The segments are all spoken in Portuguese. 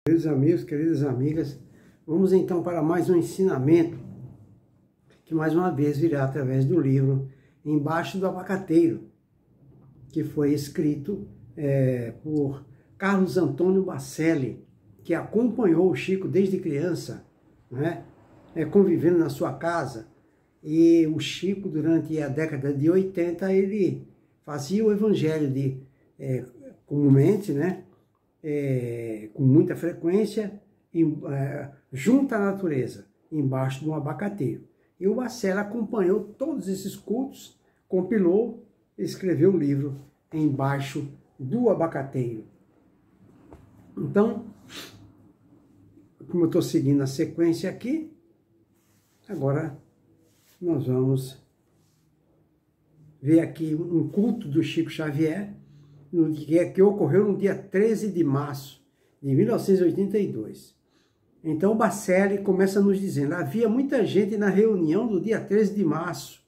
Queridos amigos, queridas amigas, vamos então para mais um ensinamento que mais uma vez virá através do livro Embaixo do Abacateiro, que foi escrito por Carlos Antônio Bacelli, que acompanhou o Chico desde criança, né, convivendo na sua casa. E o Chico, durante a década de 80, ele fazia o evangelho comumente, né, com muita frequência, junto à natureza, embaixo de um abacateiro. E o Bacelli acompanhou todos esses cultos, compilou e escreveu o livro Embaixo do Abacateiro. Então, como eu estou seguindo a sequência aqui, agora nós vamos ver aqui um culto do Chico Xavier, que ocorreu no dia 13 de março de 1982. Então o Bacelli começa nos dizendo: havia muita gente na reunião do dia 13 de março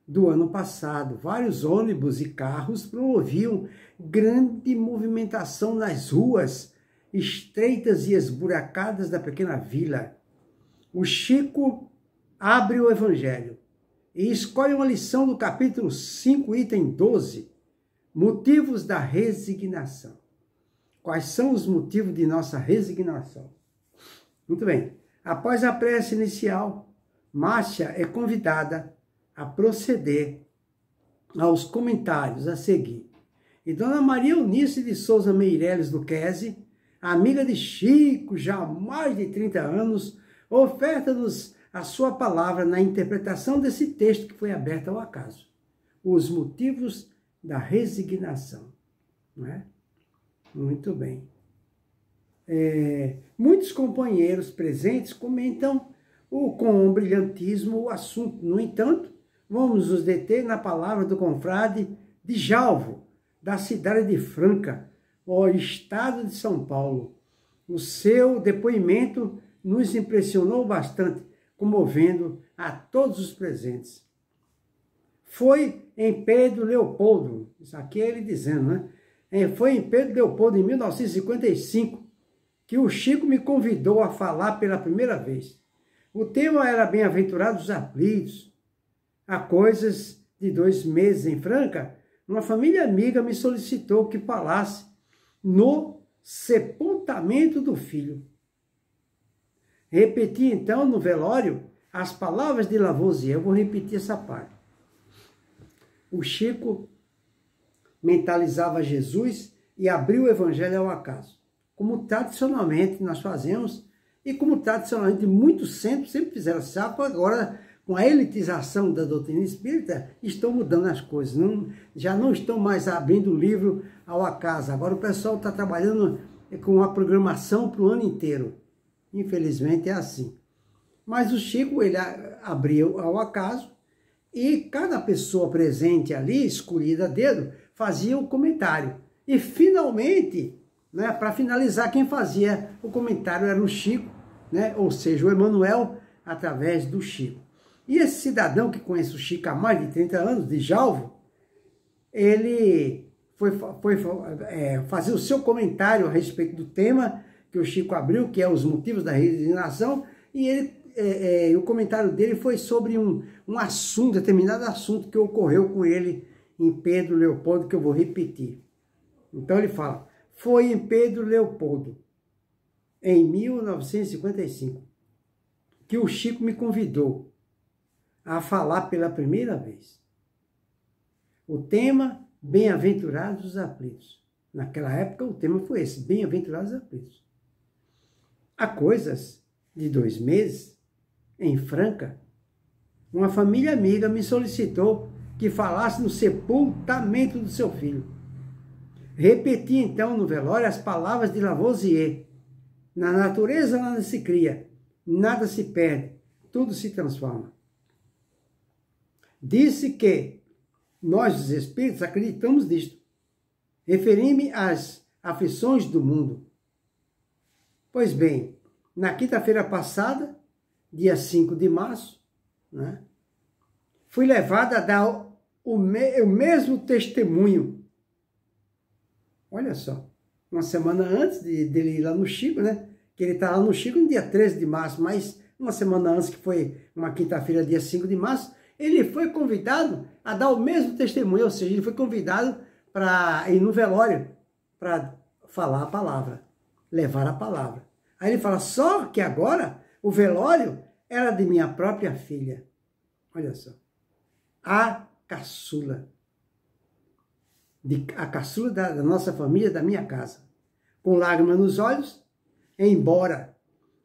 do ano passado. Vários ônibus e carros promoviam grande movimentação nas ruas estreitas e esburacadas da pequena vila. O Chico abre o Evangelho e escolhe uma lição do capítulo 5, item 12, motivos da resignação. Quais são os motivos de nossa resignação? Muito bem. Após a prece inicial, Márcia é convidada a proceder aos comentários a seguir. E Dona Maria Eunice de Souza Meireles Luquezzi, amiga de Chico já há mais de 30 anos, oferta-nos a sua palavra na interpretação desse texto que foi aberto ao acaso. Os motivos da resignação, não é? Muito bem. Muitos companheiros presentes comentam com brilhantismo o assunto. No entanto, vamos nos deter na palavra do confrade Djalvo, da cidade de Franca, o estado de São Paulo. O seu depoimento nos impressionou bastante, comovendo a todos os presentes. Foi em Pedro Leopoldo, isso aqui é ele dizendo, né? Foi em Pedro Leopoldo, em 1955, que o Chico me convidou a falar pela primeira vez. O tema era Bem-aventurados os aflitos. Há coisas de 2 meses em Franca, uma família amiga me solicitou que falasse no sepultamento do filho. Repeti então no velório as palavras de Lavoisier. Eu vou repetir essa parte. O Chico mentalizava Jesus e abriu o Evangelho ao acaso, como tradicionalmente nós fazemos e como tradicionalmente muitos centros sempre fizeram. Agora, com a elitização da doutrina espírita, estão mudando as coisas. Já não estão mais abrindo o livro ao acaso. Agora o pessoal está trabalhando com uma programação para o ano inteiro. Infelizmente é assim. Mas o Chico, ele abriu ao acaso e cada pessoa presente ali, escolhida a dedo, fazia o comentário. E finalmente, né, para finalizar, quem fazia o comentário era o Chico, né, ou seja, o Emmanuel, através do Chico. E esse cidadão que conhece o Chico há mais de 30 anos, Djalvo, ele foi fazer o seu comentário a respeito do tema que o Chico abriu, que é os motivos da resignação, e o comentário dele foi sobre um assunto, determinado assunto que ocorreu com ele em Pedro Leopoldo, que eu vou repetir. Então ele fala: foi em Pedro Leopoldo, em 1955, que o Chico me convidou a falar pela primeira vez. O tema, Bem-aventurados os aflitos. Naquela época o tema foi esse, Bem-aventurados os aflitos. Há coisas de 2 meses, em Franca, uma família amiga me solicitou que falasse no sepultamento do seu filho. Repeti então no velório as palavras de Lavoisier: na natureza nada se cria, nada se perde, tudo se transforma. Disse que nós, os espíritos, acreditamos nisto. Referi-me às aflições do mundo. Pois bem, na quinta-feira passada, dia 5 de março, né, fui levada a dar o mesmo testemunho. Olha só, uma semana antes dele ir lá no Chico, né? Que ele está lá no Chico no dia 13 de março, mas uma semana antes, que foi uma quinta-feira, dia 5 de março, ele foi convidado a dar o mesmo testemunho, ou seja, ele foi convidado para ir no velório, para falar a palavra, levar a palavra. Aí ele fala, só que agora o velório era de minha própria filha. Olha só. A caçula. A caçula da nossa família, da minha casa. Com lágrimas nos olhos, embora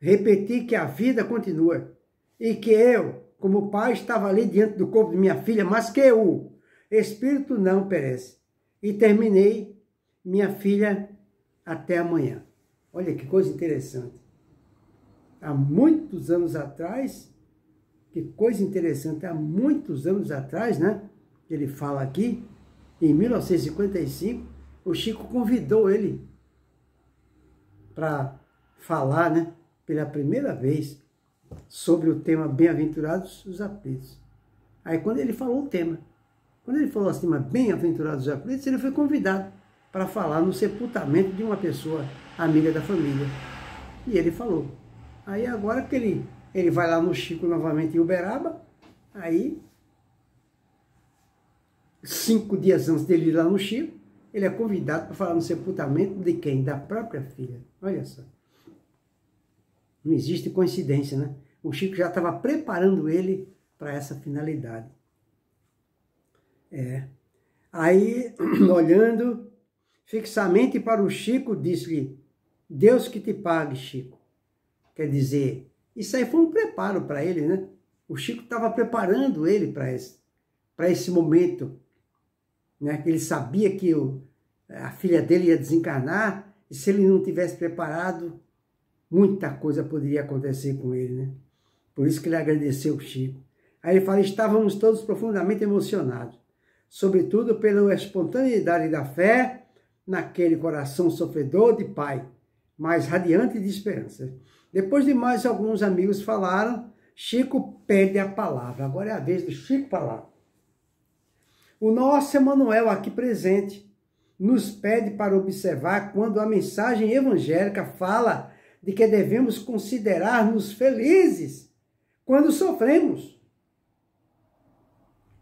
repetir que a vida continua e que eu, como pai, estava ali diante do corpo de minha filha, mas que o espírito não perece. E terminei minha filha até amanhã. Olha que coisa interessante. Há muitos anos atrás, que coisa interessante, há muitos anos atrás, né? Ele fala aqui, em 1955, o Chico convidou ele para falar, né, pela primeira vez, sobre o tema Bem-aventurados os aflitos. Aí quando ele falou o tema, quando ele falou assim, Bem-aventurados os aflitos, ele foi convidado para falar no sepultamento de uma pessoa amiga da família. E ele falou. Aí agora que ele vai lá no Chico novamente em Uberaba, aí 5 dias antes dele ir lá no Chico, ele é convidado para falar no sepultamento de quem? Da própria filha. Olha só. Não existe coincidência, né? O Chico já estava preparando ele para essa finalidade. Aí, olhando fixamente para o Chico, disse-lhe, Deus que te pague, Chico. Quer dizer, isso aí foi um preparo para ele, né? O Chico estava preparando ele para esse momento, né? Ele sabia que a filha dele ia desencarnar, e se ele não tivesse preparado, muita coisa poderia acontecer com ele, né? Por isso que ele agradeceu o Chico. Aí ele fala, estávamos todos profundamente emocionados, sobretudo pela espontaneidade da fé naquele coração sofredor de pai, mas radiante de esperança. Depois de mais alguns amigos falaram, Chico pede a palavra. Agora é a vez do Chico falar. O nosso Emmanuel aqui presente nos pede para observar quando a mensagem evangélica fala de que devemos considerar-nos felizes quando sofremos.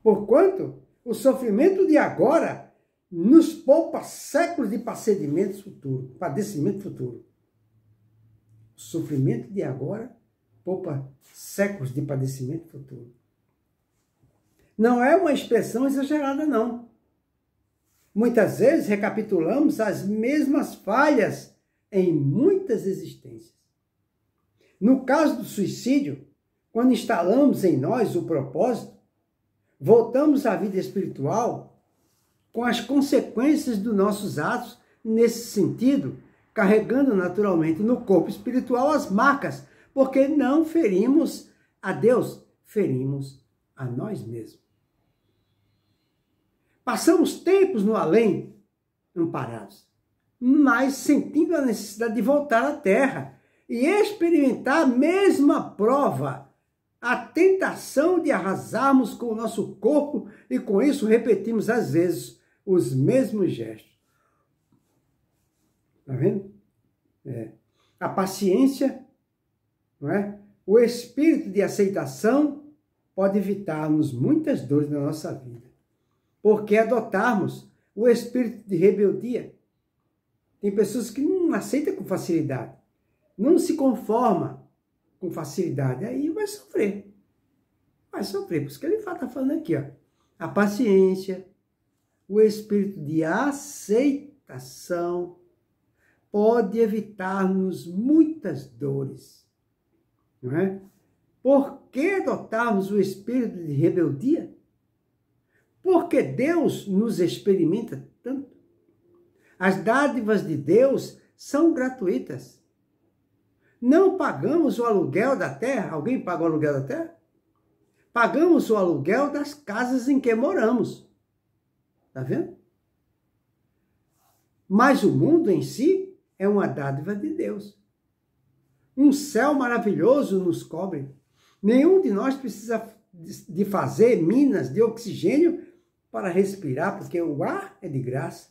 Porquanto o sofrimento de agora nos poupa séculos de padecimento futuro. O sofrimento de agora poupa séculos de padecimento futuro. Não é uma expressão exagerada, não. Muitas vezes recapitulamos as mesmas falhas em muitas existências. No caso do suicídio, quando instalamos em nós o propósito, voltamos à vida espiritual com as consequências dos nossos atos nesse sentido, carregando naturalmente no corpo espiritual as marcas, porque não ferimos a Deus, ferimos a nós mesmos. Passamos tempos no além, amparados, mas sentindo a necessidade de voltar à Terra e experimentar a mesma prova, a tentação de arrasarmos com o nosso corpo e com isso repetimos às vezes os mesmos gestos. Está vendo? A paciência, não é? O espírito de aceitação pode evitar-nos muitas dores na nossa vida. Porque adotarmos o espírito de rebeldia. Tem pessoas que não aceitam com facilidade, não se conforma com facilidade, aí vai sofrer. Vai sofrer, por isso que ele está falando aqui, ó. A paciência, o espírito de aceitação pode evitar-nos muitas dores, não é? Por que adotarmos o espírito de rebeldia? Porque Deus nos experimenta tanto. As dádivas de Deus são gratuitas. Não pagamos o aluguel da terra. Alguém paga o aluguel da terra? Pagamos o aluguel das casas em que moramos. Está vendo? Mas o mundo em si é uma dádiva de Deus. Um céu maravilhoso nos cobre. Nenhum de nós precisa de fazer minas de oxigênio para respirar, porque o ar é de graça.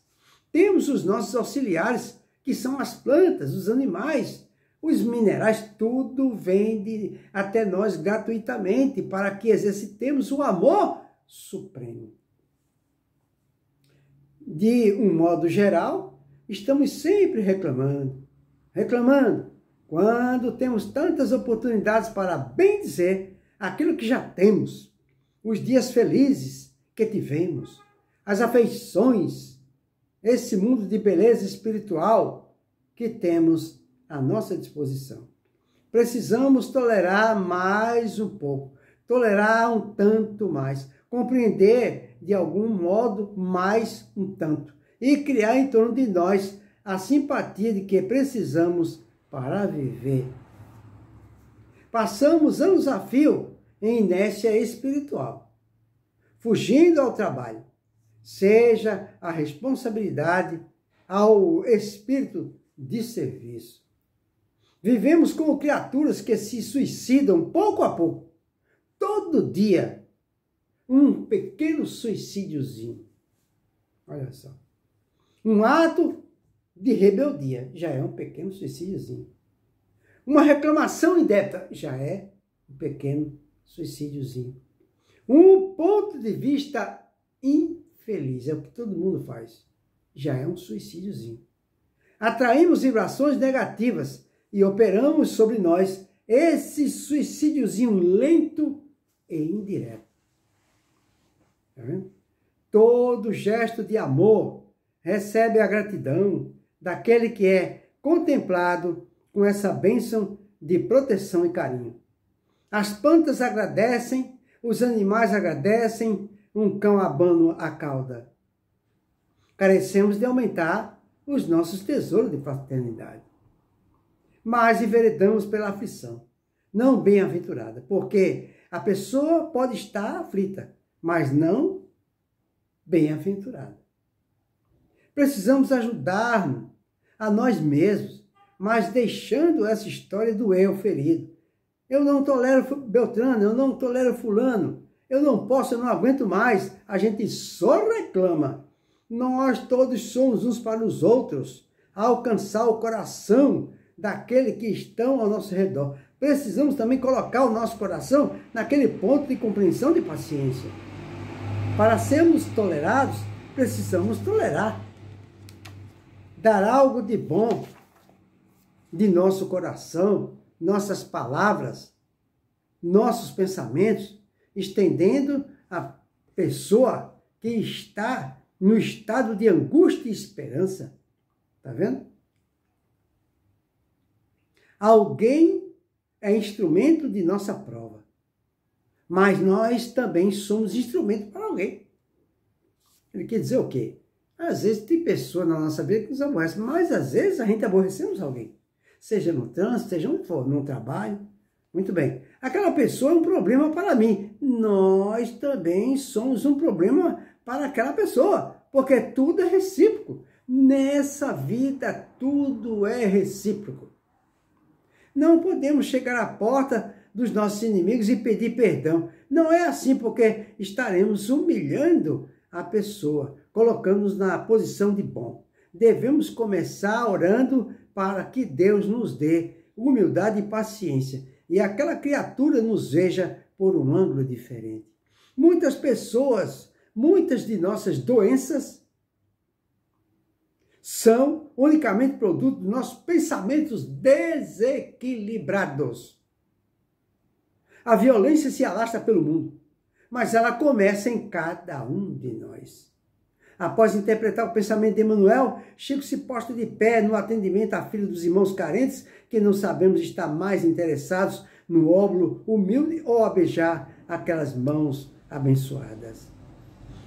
Temos os nossos auxiliares que são as plantas, os animais, os minerais, tudo vem até nós gratuitamente para que exercitemos o amor supremo. De um modo geral, estamos sempre reclamando, quando temos tantas oportunidades para bem dizer aquilo que já temos, os dias felizes que tivemos, as afeições, esse mundo de beleza espiritual que temos à nossa disposição. Precisamos tolerar mais um pouco, tolerar um tanto mais, compreender de algum modo mais um tanto e criar em torno de nós a simpatia de que precisamos para viver. Passamos anos a fio em inércia espiritual, fugindo ao trabalho, seja a responsabilidade ao espírito de serviço. Vivemos como criaturas que se suicidam pouco a pouco, todo dia, um pequeno suicídiozinho. Olha só. Um ato de rebeldia já é um pequeno suicídiozinho. Uma reclamação indébita já é um pequeno suicídiozinho. Um ponto de vista infeliz, é o que todo mundo faz, já é um suicídiozinho. Atraímos vibrações negativas e operamos sobre nós esse suicídiozinho lento e indireto. Tá vendo? Todo gesto de amor recebe a gratidão daquele que é contemplado com essa bênção de proteção e carinho. As plantas agradecem, os animais agradecem, um cão abana a cauda. Carecemos de aumentar os nossos tesouros de fraternidade. Mas enveredamos pela aflição, não bem-aventurada, porque a pessoa pode estar aflita, mas não bem-aventurada. Precisamos ajudar-nos a nós mesmos, mas deixando essa história do eu ferido. Eu não tolero Beltrano, eu não tolero fulano, eu não posso, eu não aguento mais. A gente só reclama. Nós todos somos uns para os outros, a alcançar o coração daquele que estão ao nosso redor. Precisamos também colocar o nosso coração naquele ponto de compreensão, de paciência. Para sermos tolerados, precisamos tolerar. Dar algo de bom de nosso coração, nossas palavras, nossos pensamentos, estendendo a pessoa que está no estado de angústia e esperança. Tá vendo? Alguém é instrumento de nossa prova, mas nós também somos instrumento para alguém. Ele quer dizer o quê? Às vezes tem pessoas na nossa vida que nos aborrecem, mas às vezes a gente aborrecemos alguém. Seja no trânsito, seja no trabalho. Muito bem. Aquela pessoa é um problema para mim. Nós também somos um problema para aquela pessoa, porque tudo é recíproco. Nessa vida tudo é recíproco. Não podemos chegar à porta dos nossos inimigos e pedir perdão. Não é assim, porque estaremos humilhando a pessoa, colocando-nos na posição de bom. Devemos começar orando para que Deus nos dê humildade e paciência e aquela criatura nos veja por um ângulo diferente. Muitas pessoas, muitas de nossas doenças são unicamente produto dos nossos pensamentos desequilibrados. A violência se alastra pelo mundo, mas ela começa em cada um de nós. Após interpretar o pensamento de Emmanuel, Chico se posta de pé no atendimento à fila dos irmãos carentes, que não sabemos estar mais interessados no óbolo humilde ou a beijar aquelas mãos abençoadas.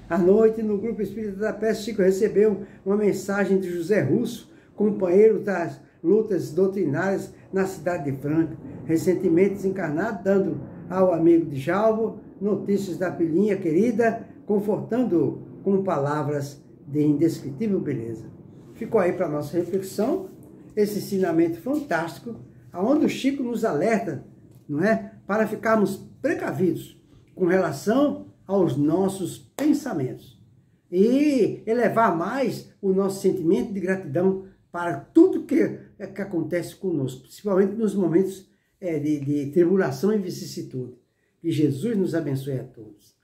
À noite, no Grupo Espírita da Peste, Chico recebeu uma mensagem de José Russo, companheiro das lutas doutrinárias na cidade de Franca, recentemente desencarnado, dando ao amigo de Jalvo notícias da filhinha querida, confortando-o com palavras de indescritível beleza. Ficou aí para nossa reflexão esse ensinamento fantástico, onde o Chico nos alerta, não é, para ficarmos precavidos com relação aos nossos pensamentos e elevar mais o nosso sentimento de gratidão para tudo que acontece conosco, principalmente nos momentos de tribulação e vicissitude. Que Jesus nos abençoe a todos.